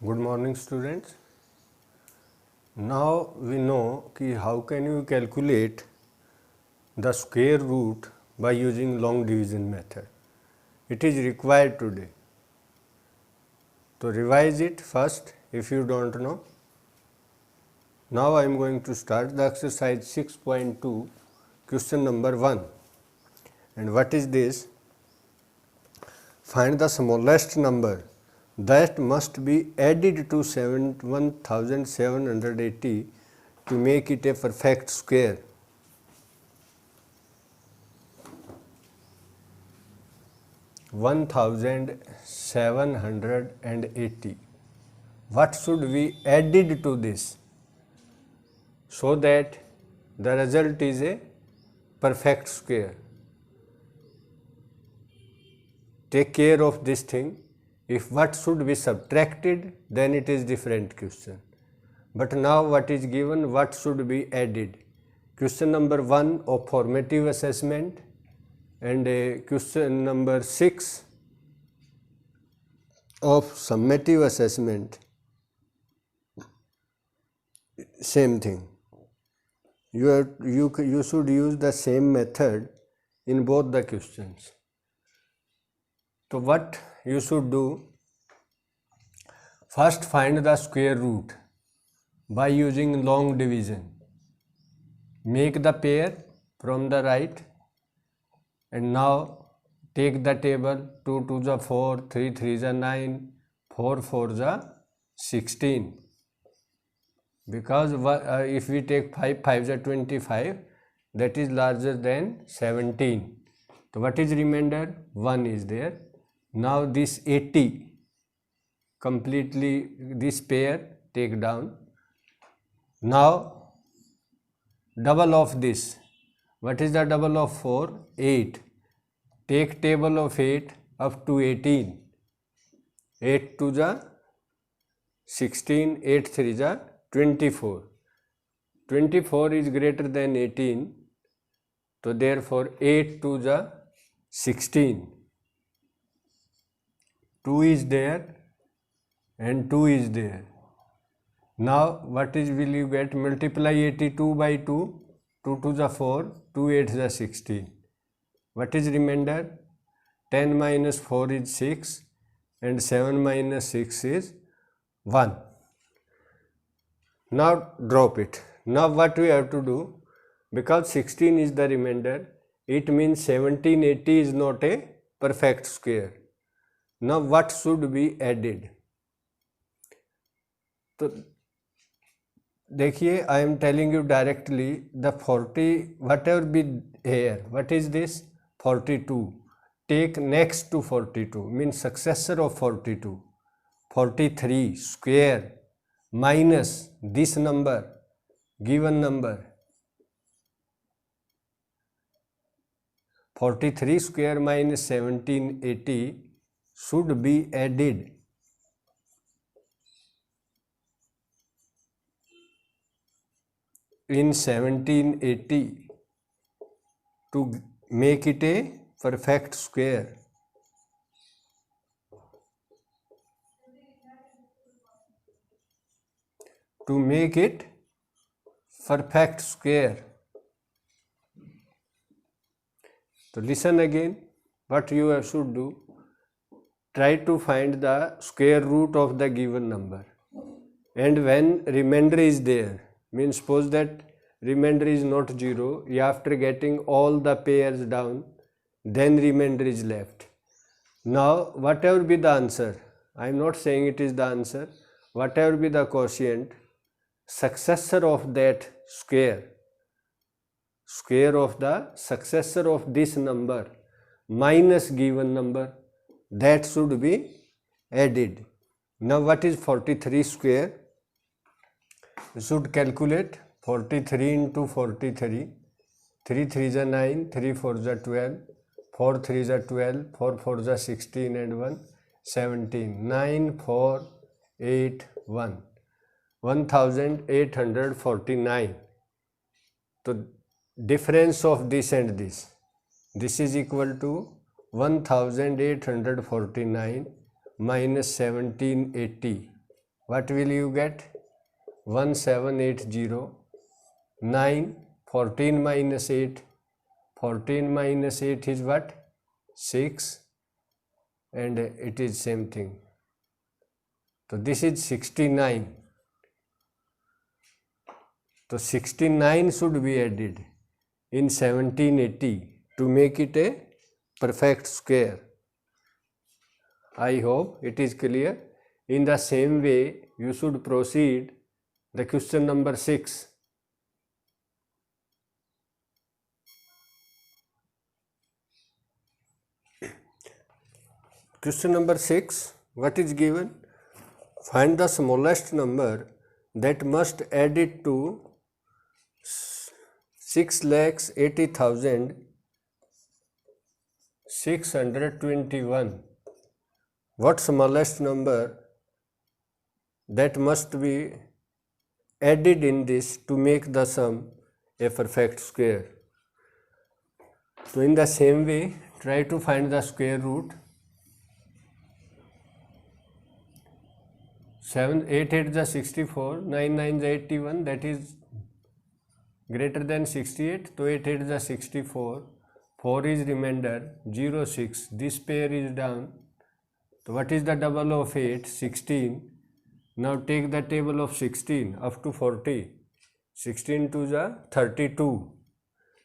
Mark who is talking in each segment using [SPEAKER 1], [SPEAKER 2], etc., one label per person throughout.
[SPEAKER 1] Good morning students. Now we know कि how can you calculate the square root by using long division method. It is required today. So revise it first if you don't know. Now I am going to start the exercise 6.2 question number 1. And what is this? Find the smallest number that must be added to 1780 to make it a perfect square. $1,780. What should we added to this so that the result is a perfect square? Take care of this thing. If what should be subtracted, then it is different question. But now what is given, what should be added? Question number 1 of formative assessment and question number 6 of summative assessment. Same thing. You should use the same method in both the questions. So what you should do? First find the square root by using long division. Make the pair from the right and now take the table. 2 2 is 4, 3 3 is 9, 4 4 is 16. Because if we take 5 5 is 25, that is larger than 17. So what is remainder? 1 is there. Now this 80 completely, this pair take down. Now double of this. What is the double of 4? 8. Take table of 8 up to 18. 8 2 is 16, 8 3 is 24. 24 is greater than 18. So therefore 8 2 is 16. 2 is there and 2 is there. Now what is will you get? Multiply 82 by 2. 2 2 is 4, 2 8 is 16. What is remainder? 10 minus 4 is 6 and 7 minus 6 is 1. Now drop it. Now what we have to do? Because 16 is the remainder, it means 1780 is not a perfect square. Now what should be added? तो देखिए, I am telling you directly the 40 whatever be here. What is this? 42. Take next to 42 means successor of 42. 43 square minus this number, given number. 43 square minus 1780 should be added. In 1780 to make it a perfect square. To make it perfect square. So listen again, what you should do. Try to find the square root of the given number. And when remainder is there, means suppose that remainder is not 0, after getting all the pairs down, then remainder is left. Now whatever be the answer, I am not saying it is the answer, whatever be the quotient, successor of that square of the successor of this number minus given number, that should be added. Now what is 43 square? You should calculate 43 into 43. 3 3 is 9, 3 4 is 12, 4 3 is 12, 4 4 is 16 and 1 17. 9 4 8 1. 1849. So difference of this and this is equal to 1849 minus 1780. What will you get? 1780. 9, 14 minus 8. 14 minus 8 is what? 6, and it is same thing. So this is 69. So 69 should be added in 1780 to make it a perfect square. I hope it is clear. In the same way, you should proceed the question number 6. Question number 6, what is given? Find the smallest number that must add it to 6,80,621. What smallest number that must be added in this to make the sum a perfect square? So in the same way, try to find the square root. 7, 8, 8 is 64, 9, 9 is 81, that is greater than 68, so 8, 8 is 64, 4 is remainder, 0, 6, this pair is down. So what is the double of 8? 16. Now take the table of 16 up to 40. 16 to the 32.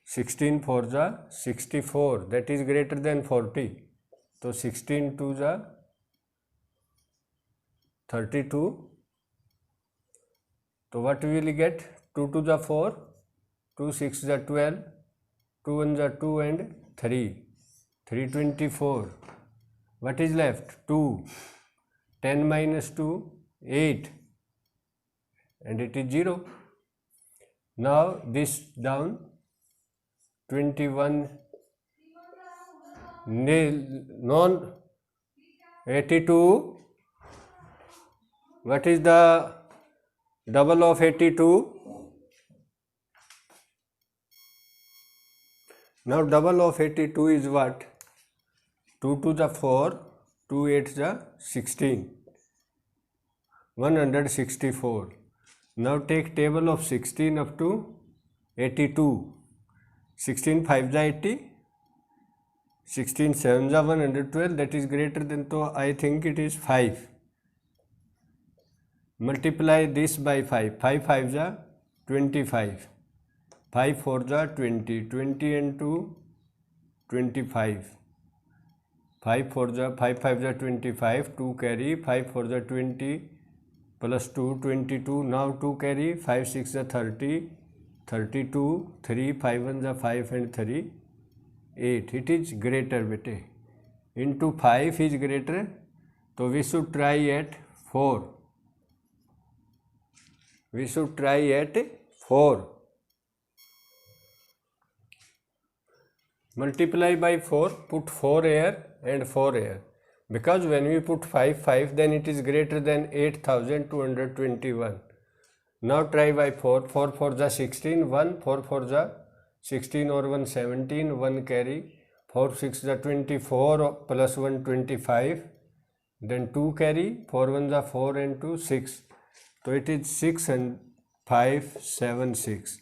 [SPEAKER 1] 16 for the 64, that is greater than 40. So 16 to the 32. So what we will get? 2 to the 4, 2 6 the 12, 2 1 the 2 and 3, 324. What is left? 2. 10 minus 2, 8, and it is 0. Now this down, 21 non 82. What is the double of 82? Now double of 82 is what? 2 to the 4, 2 8 the 16, 164. Now take table of 16 up to 82. 16 5 the 80, 16 7 the 112, that is greater than, so I think it is 5. Multiply this by 5, 5 5 the 25, 5 4 the 20, 20 and 2, 25, 5 4 the 5 5 the 25, 2 carry, 5 4 the 20, plus 2, 22, now 2 carry, 5 6 the 30, 32, 3, 5 1 the 5 and 3, 8, it is greater bete, into 5 is greater, so we should try at 4. We should try at 4. Multiply by 4, put 4 here and 4 here. Because when we put 5, 5, then it is greater than 8,221. Now try by 4, 4 for the 16, 1, 4 for the 16 or 1, 17, 1 carry, 4 6 the 24 plus 1, 25, then 2 carry, 4 1 the 4 and 2, 6. So it is 6 and 5, 7, 6.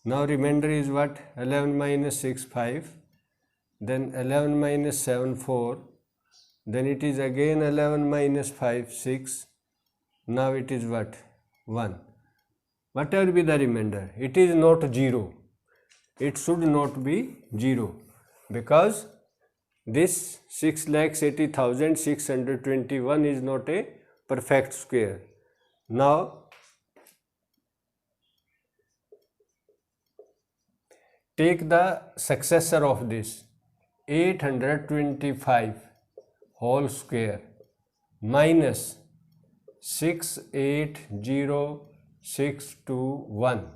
[SPEAKER 1] Now remainder is what? 11 minus 6, 5. Then 11 minus 7, 4. Then it is again 11 minus 5, 6. Now it is what? 1. Whatever be the remainder, it is not 0. It should not be 0. Because this 6,80,621 is not a perfect square. Now take the successor of this, 825 whole square minus 680,621.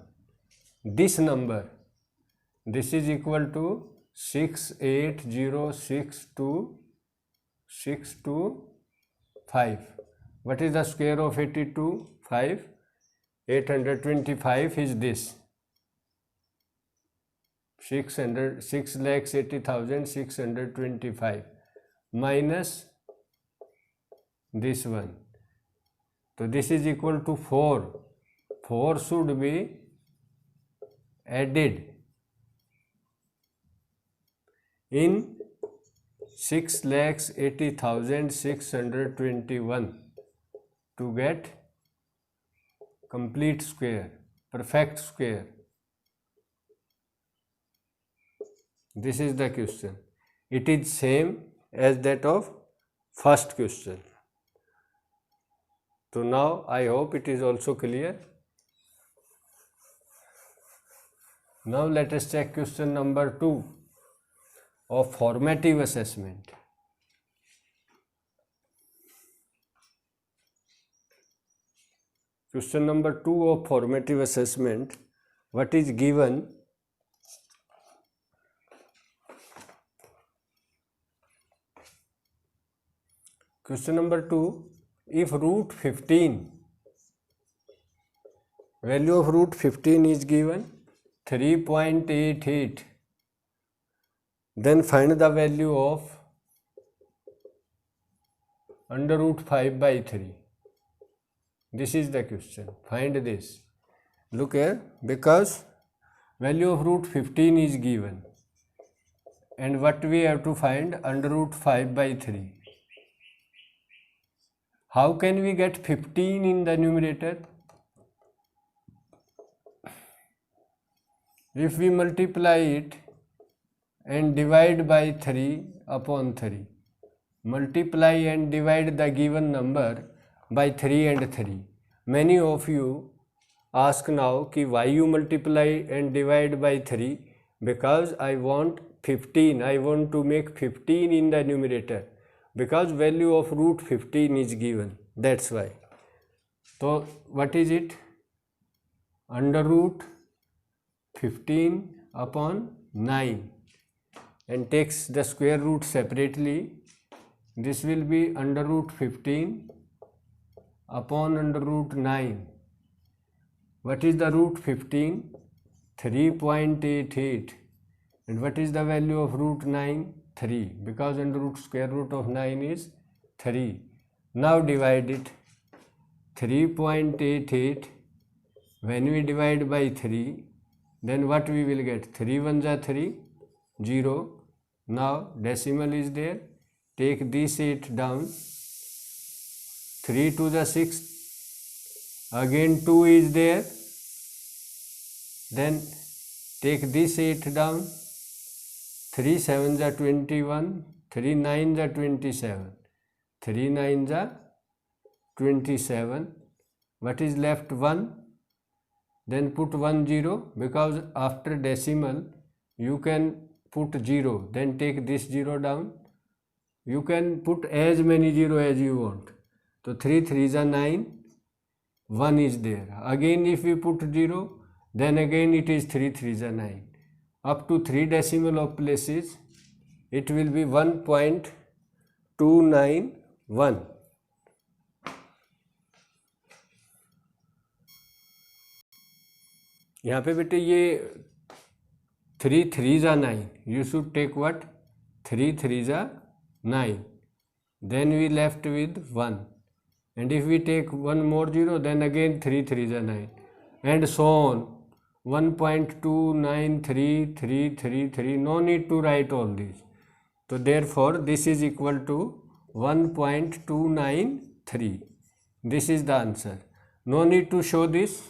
[SPEAKER 1] This number, this is equal to 680,625. What is the square of 82? 5. 825 is this. 680,625 minus this one. तो this is equal to 4. 4 should be added in 6,80,621 to get complete square, perfect square. This is the question. It is same as that of first question. So now I hope it is also clear. Now let us check question number 2 of formative assessment. Question number 2 of formative assessment. What is given? Question number 2. If root 15, value of root 15 is given 3.88, then find the value of under root 5 by 3. This is the question. Find this. Look here, because value of root 15 is given, and what we have to find? Under root 5 by 3. How can we get 15 in the numerator? If we multiply it and divide by 3 upon 3, multiply and divide the given number by 3 and 3. Many of you ask now कि why you multiply and divide by 3? Because I want 15, I want to make 15 in the numerator, because value of root 15 is given, that's why. So what is it? Under root 15 upon 9, and takes the square root separately. This will be under root 15 upon under root 9. What is the root 15? 3.88. And what is the value of root 9? 3, because under root square root of 9 is 3. Now divide it. 3.88, when we divide by 3, then what we will get? 3 1 are 3, 0. Now decimal is there, take this 8 down, 3 to the 6, again 2 is there, then take this 8 down, 3 7s are 21, 3 9s are 27, 3 9s are 27. What is left? 1. Then put 1 0, because after decimal you can put 0, then take this 0 down. You can put as many 0 as you want. So 3 3s are 9, 1 is there. Again if we put 0, then again it is 3 3s are 9. Up to 3 decimal of places, it will be 1.291. यहाँ पे बेटे ये 3 3s are 9. You should take what? 3 3s are 9. Then we left with 1. And if we take one more 0, then again 3 3s are 9. And so on. 1.29333. No need to write all this. So therefore this is equal to 1.293. This is the answer. No need to show this.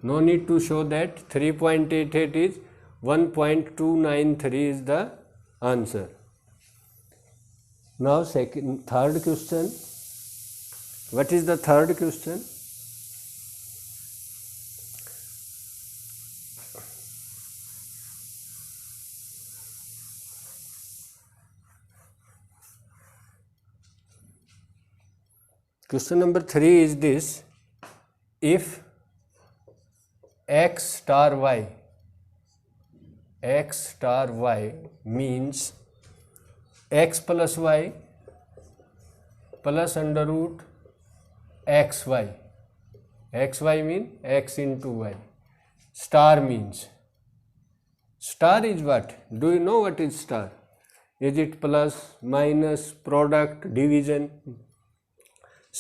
[SPEAKER 1] No need to show that 3.88 is 1.293 is the answer. Now third question. What is the third question? Question number 3 is this: if x star y means x plus y plus under root xy. Xy means x into y. Star means, star is what? Do you know what is star? Is it plus, minus, product, division?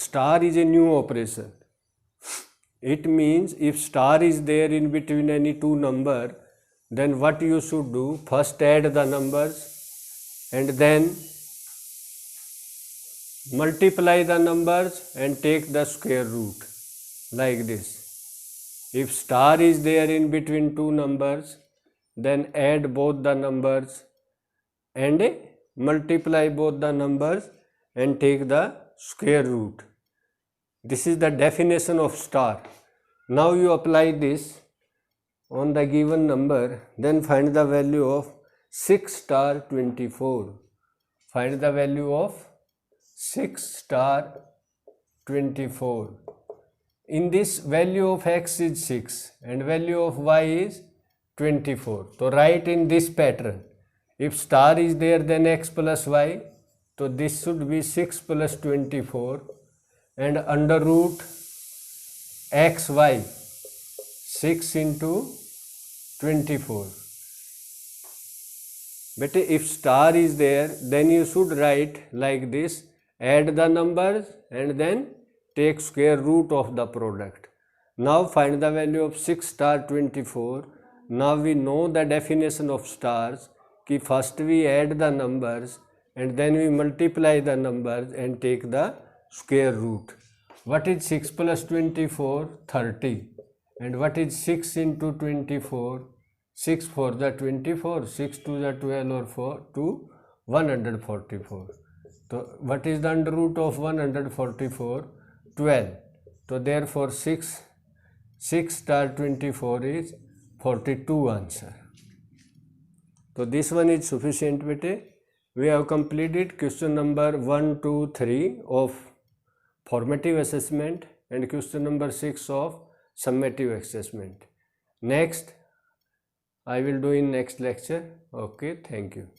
[SPEAKER 1] Star is a new operation. It means if star is there in between any two number, then what you should do, first add the numbers and then multiply the numbers and take the square root, like this. If star is there in between two numbers, then add both the numbers and multiply both the numbers and take the square root. This is the definition of star. Now you apply this on the given number, then find the value of 6 star 24. Find the value of 6 star 24. In this, value of x is 6 and value of y is 24. So write in this pattern. If star is there, then x plus y. So this should be 6 plus 24 and under root xy, 6 into 24. But if star is there, then you should write like this, add the numbers and then take square root of the product. Now find the value of 6 star 24. Now we know the definition of stars, कि first we add the numbers and then we multiply the numbers and take the square root. What is 6 plus 24? 30. And what is 6 into 24? 6 for the 24, 6 to the 12 or 4 to 144. So what is the under root of 144? 12. So therefore 6 star 24 is 42 answer. So this one is sufficient bete. We have completed question number 1, 2, 3 of formative assessment and question number 6 of summative assessment. Next I will do in next lecture. Okay, thank you.